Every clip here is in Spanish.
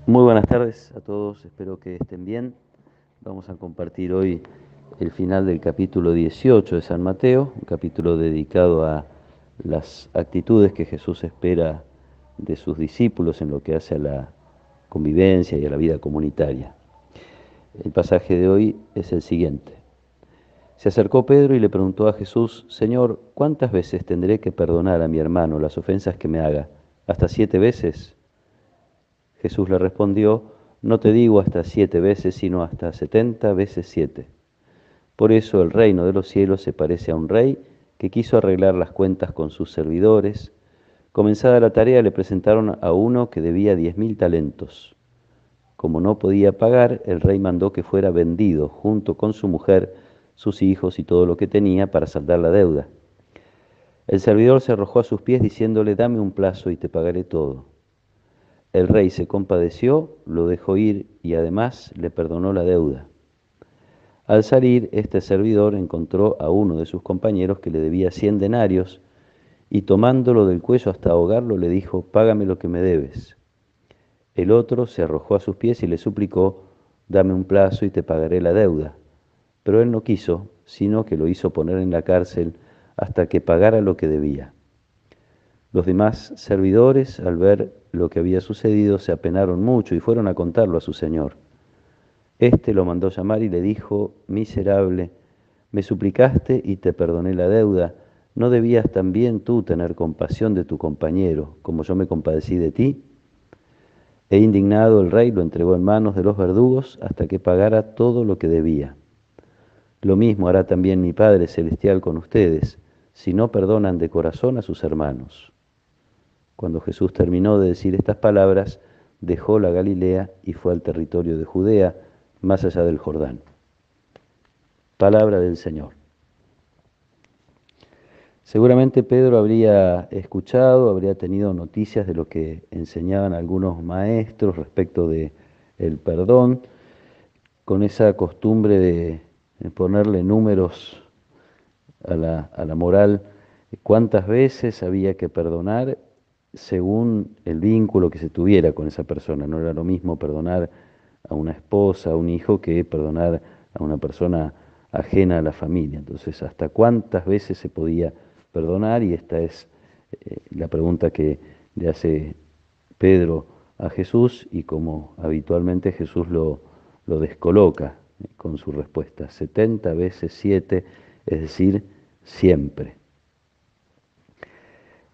Muy buenas tardes a todos, espero que estén bien. Vamos a compartir hoy el final del capítulo 18 de San Mateo, un capítulo dedicado a las actitudes que Jesús espera de sus discípulos en lo que hace a la convivencia y a la vida comunitaria. El pasaje de hoy es el siguiente. Se acercó Pedro y le preguntó a Jesús: Señor, ¿cuántas veces tendré que perdonar a mi hermano las ofensas que me haga? ¿Hasta 7 veces? Jesús le respondió: No te digo hasta 7 veces, sino hasta 70 veces 7. Por eso el reino de los cielos se parece a un rey que quiso arreglar las cuentas con sus servidores. Comenzada la tarea, le presentaron a uno que debía 10.000 talentos. Como no podía pagar, el rey mandó que fuera vendido junto con su mujer, sus hijos y todo lo que tenía para saldar la deuda. El servidor se arrojó a sus pies diciéndole: Dame un plazo y te pagaré todo. El rey se compadeció, lo dejó ir y además le perdonó la deuda. Al salir, este servidor encontró a uno de sus compañeros que le debía 100 denarios y tomándolo del cuello hasta ahogarlo le dijo: Págame lo que me debes. El otro se arrojó a sus pies y le suplicó: Dame un plazo y te pagaré la deuda. Pero él no quiso, sino que lo hizo poner en la cárcel hasta que pagara lo que debía. Los demás servidores, al ver lo que había sucedido, se apenaron mucho y fueron a contarlo a su señor. Este lo mandó llamar y le dijo: Miserable, me suplicaste y te perdoné la deuda. ¿No debías también tú tener compasión de tu compañero, como yo me compadecí de ti? E indignado el rey lo entregó en manos de los verdugos hasta que pagara todo lo que debía. Lo mismo hará también mi Padre Celestial con ustedes, si no perdonan de corazón a sus hermanos. Cuando Jesús terminó de decir estas palabras, dejó la Galilea y fue al territorio de Judea, más allá del Jordán. Palabra del Señor. Seguramente Pedro habría escuchado, habría tenido noticias de lo que enseñaban algunos maestros respecto de el perdón, con esa costumbre de ponerle números a la moral, cuántas veces había que perdonar según el vínculo que se tuviera con esa persona. No era lo mismo perdonar a una esposa, a un hijo, que perdonar a una persona ajena a la familia. Entonces, ¿hasta cuántas veces se podía perdonar? Y esta es la pregunta que le hace Pedro a Jesús, y como habitualmente Jesús lo descoloca con su respuesta: 70 veces 7, es decir, siempre.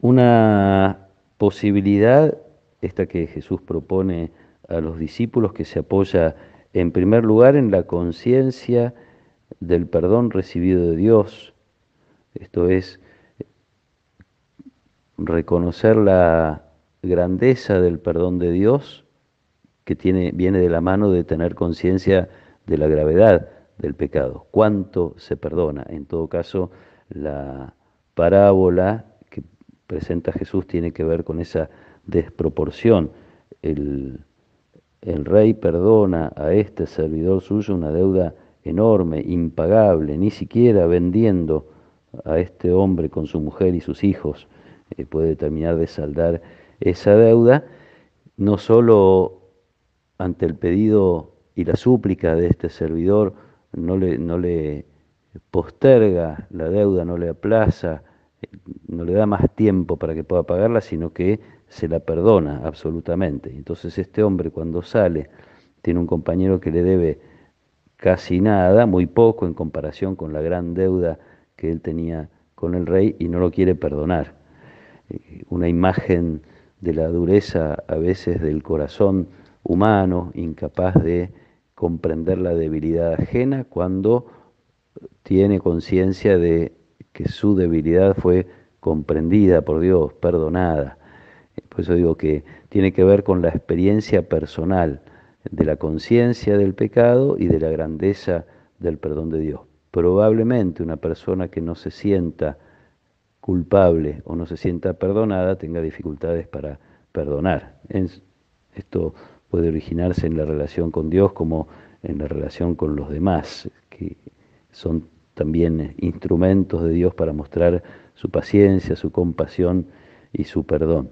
Una posibilidad, esta que Jesús propone a los discípulos, que se apoya en primer lugar en la conciencia del perdón recibido de Dios, esto es, reconocer la grandeza del perdón de Dios, que viene de la mano de tener conciencia de la gravedad del pecado. ¿Cuánto se perdona? En todo caso, la parábola que presenta Jesús tiene que ver con esa desproporción. El, el rey perdona a este servidor suyo una deuda enorme, impagable, ni siquiera vendiendo a este hombre con su mujer y sus hijos puede terminar de saldar esa deuda, no solo ante el pedido y la súplica de este servidor, no le posterga la deuda, no le aplaza, no le da más tiempo para que pueda pagarla, sino que se la perdona absolutamente. Entonces este hombre, cuando sale, tiene un compañero que le debe casi nada, muy poco en comparación con la gran deuda que él tenía con el rey, y no lo quiere perdonar. Una imagen de la dureza a veces del corazón humano, incapaz de comprender la debilidad ajena cuando tiene conciencia de que su debilidad fue comprendida por Dios, perdonada. Por eso digo que tiene que ver con la experiencia personal de la conciencia del pecado y de la grandeza del perdón de Dios. Probablemente una persona que no se sienta culpable o no se sienta perdonada tenga dificultades para perdonar. Esto puede originarse en la relación con Dios como en la relación con los demás, que son también instrumentos de Dios para mostrar su paciencia, su compasión y su perdón.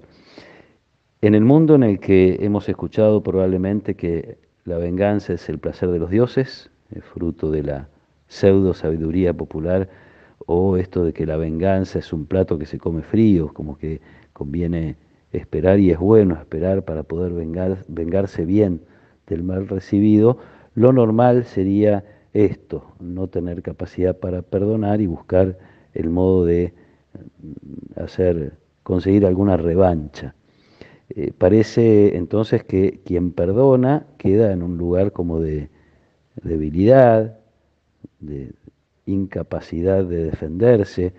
En el mundo en el que hemos escuchado probablemente que la venganza es el placer de los dioses, es fruto de la pseudo sabiduría popular, o esto de que la venganza es un plato que se come frío, como que conviene esperar y es bueno esperar para poder vengarse bien del mal recibido, lo normal sería esto, no tener capacidad para perdonar y buscar el modo de conseguir alguna revancha. Parece entonces que quien perdona queda en un lugar como de debilidad, de incapacidad de defenderse,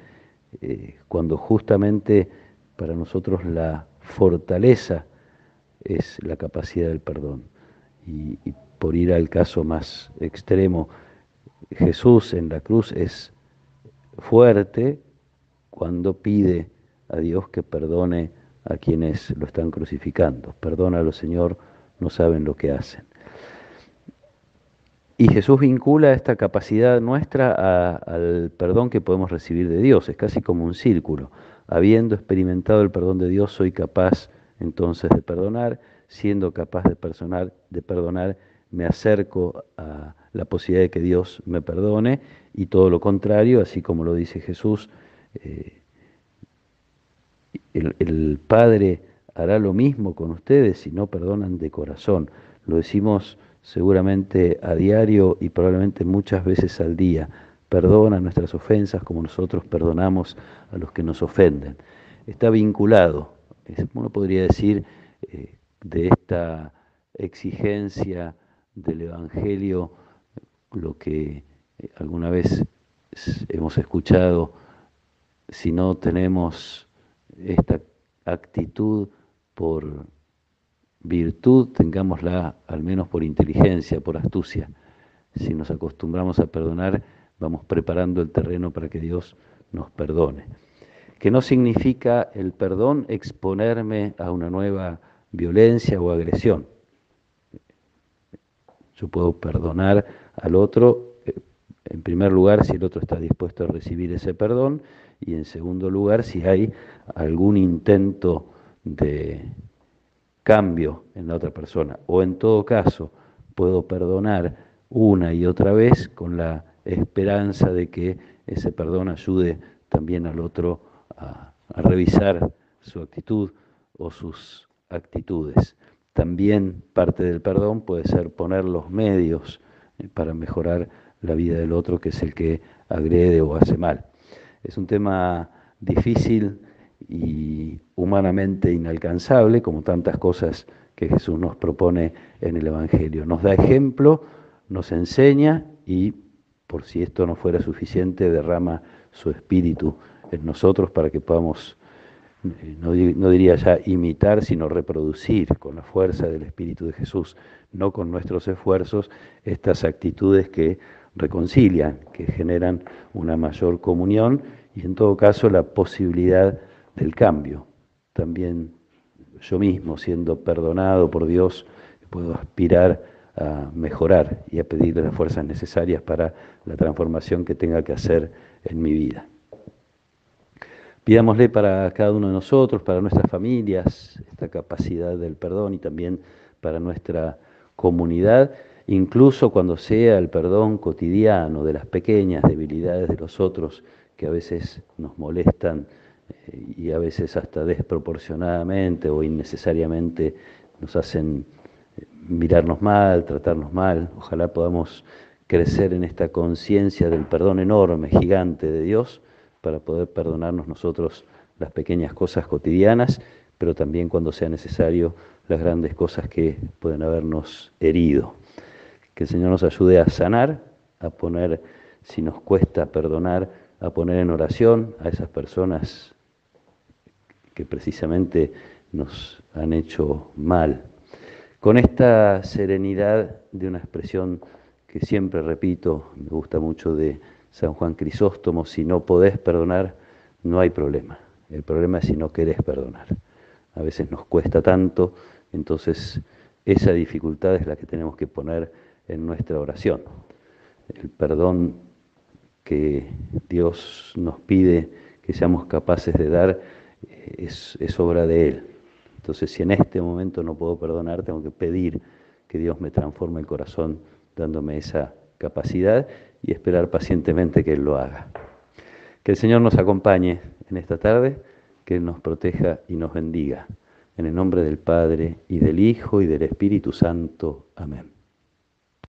cuando justamente para nosotros la fortaleza es la capacidad del perdón. Y por ir al caso más extremo, Jesús en la cruz es fuerte cuando pide a Dios que perdone a quienes lo están crucificando. Perdónalo, Señor, no saben lo que hacen. Y Jesús vincula esta capacidad nuestra al perdón que podemos recibir de Dios. Es casi como un círculo. Habiendo experimentado el perdón de Dios, soy capaz entonces de perdonar. Siendo capaz de perdonar, me acerco a la posibilidad de que Dios me perdone. Y todo lo contrario, así como lo dice Jesús, eh, el Padre hará lo mismo con ustedes si no perdonan de corazón. Lo decimos seguramente a diario y probablemente muchas veces al día. Perdona nuestras ofensas como nosotros perdonamos a los que nos ofenden. Está vinculado, uno podría decir, de esta exigencia del Evangelio, lo que alguna vez hemos escuchado, si no tenemos esta actitud por virtud, tengámosla al menos por inteligencia, por astucia. Si nos acostumbramos a perdonar, vamos preparando el terreno para que Dios nos perdone. Que no significa el perdón exponerme a una nueva violencia o agresión. Yo puedo perdonar al otro, en primer lugar, si el otro está dispuesto a recibir ese perdón, y en segundo lugar, si hay algún intento de cambio en la otra persona. O en todo caso, puedo perdonar una y otra vez con la esperanza de que ese perdón ayude también al otro a revisar su actitud o sus actitudes. También parte del perdón puede ser poner los medios para mejorar la vida del otro, que es el que agrede o hace mal. Es un tema difícil y humanamente inalcanzable, como tantas cosas que Jesús nos propone en el Evangelio. Nos da ejemplo, nos enseña y, por si esto no fuera suficiente, derrama su espíritu en nosotros para que podamos, no diría ya imitar, sino reproducir con la fuerza del Espíritu de Jesús, no con nuestros esfuerzos, estas actitudes que reconcilian, que generan una mayor comunión y en todo caso la posibilidad del cambio. También yo mismo, siendo perdonado por Dios, puedo aspirar a mejorar y a pedirle las fuerzas necesarias para la transformación que tenga que hacer en mi vida. Pidámosle para cada uno de nosotros, para nuestras familias, esta capacidad del perdón y también para nuestra comunidad, incluso cuando sea el perdón cotidiano de las pequeñas debilidades de los otros que a veces nos molestan y a veces hasta desproporcionadamente o innecesariamente nos hacen mirarnos mal, tratarnos mal. Ojalá podamos crecer en esta conciencia del perdón enorme, gigante de Dios, para poder perdonarnos nosotros las pequeñas cosas cotidianas, pero también cuando sea necesario las grandes cosas que pueden habernos herido. Que el Señor nos ayude a sanar, a poner, si nos cuesta perdonar, a poner en oración a esas personas que precisamente nos han hecho mal. Con esta serenidad de una expresión que siempre repito, me gusta mucho de San Juan Crisóstomo, si no podés perdonar, no hay problema. El problema es si no querés perdonar. A veces nos cuesta tanto, entonces esa dificultad es la que tenemos que poner en nuestra oración. El perdón que Dios nos pide que seamos capaces de dar es obra de Él. Entonces, si en este momento no puedo perdonar, tengo que pedir que Dios me transforme el corazón, dándome esa capacidad y esperar pacientemente que Él lo haga. Que el Señor nos acompañe en esta tarde, que Él nos proteja y nos bendiga. En el nombre del Padre, y del Hijo, y del Espíritu Santo. Amén.